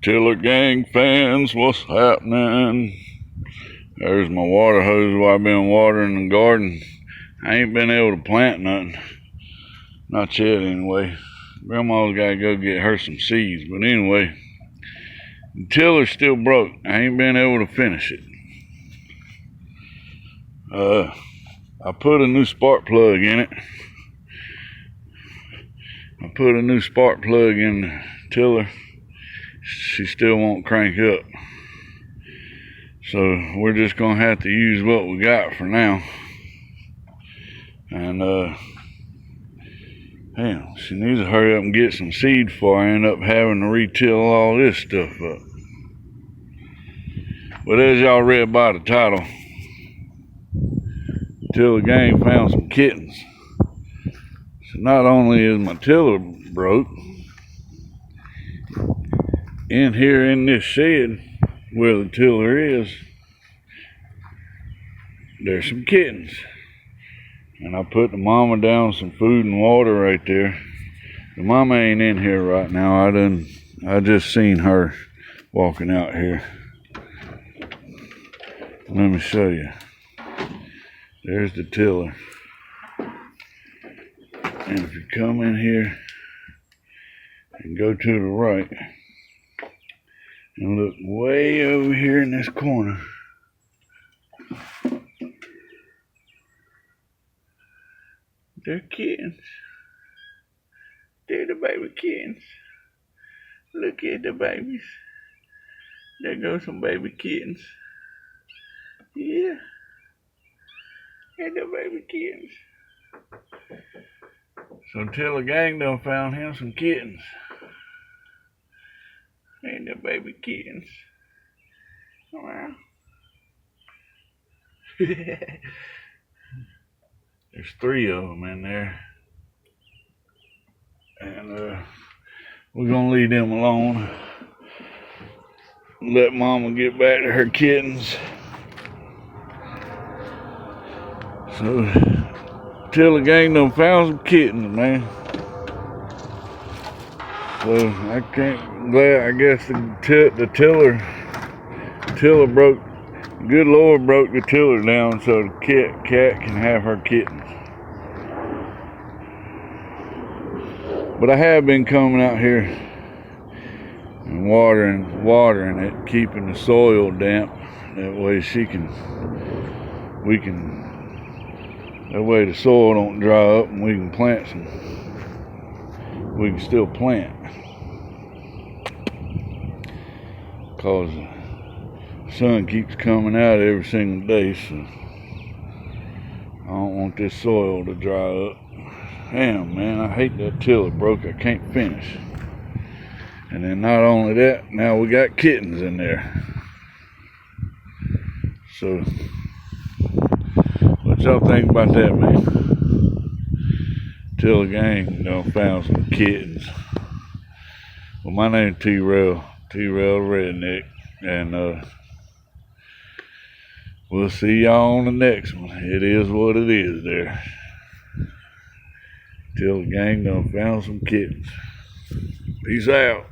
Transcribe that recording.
Tiller gang fans, what's happening? There's my water hose while I've been watering the garden. I ain't been able to plant nothing. Not yet, anyway. Grandma's gotta go get her some seeds. But anyway, the tiller's still broke. I ain't been able to finish it. I put a new spark plug in it. I put a new spark plug in the tiller. She still won't crank up. So we're just gonna have to use what we got for now. And damn, she needs to hurry up and get some seed before I end up having to retill all this stuff up. But as y'all read by the title, Tiller gang found some kittens. So not only is my tiller broke, in here in this shed where the tiller is, there's some kittens. And I put the mama down some food and water right there. The mama ain't in here right now. I just seen her walking out here. Let me show you. There's the tiller. And if you come in here and go to the right and look way over here in this corner, they're kittens. They're the baby kittens. Look at the babies. There goes some baby kittens. Yeah. They're the baby kittens. So Tiller gang done found him some kittens. And the baby kittens. Wow. There's 3 of them in there. And we're gonna leave them alone. Let mama get back to her kittens. So Tiller gang done found some kittens, man. So I guess the tiller broke. Good Lord broke the tiller down so the cat can have her kittens. But I have been coming out here and watering it, keeping the soil damp. That way that way the soil don't dry up and we can still plant. Cause the sun keeps coming out every single day, so I don't want this soil to dry up. Damn, man, I hate that tiller broke. I can't finish. And then not only that, now we got kittens in there. So what y'all think about that, man? Tiller gang done found some kittens. Well, my name's T-Rail Redneck, and we'll see y'all on the next one. It is what it is there. Tiller gang done found some kittens. Peace out.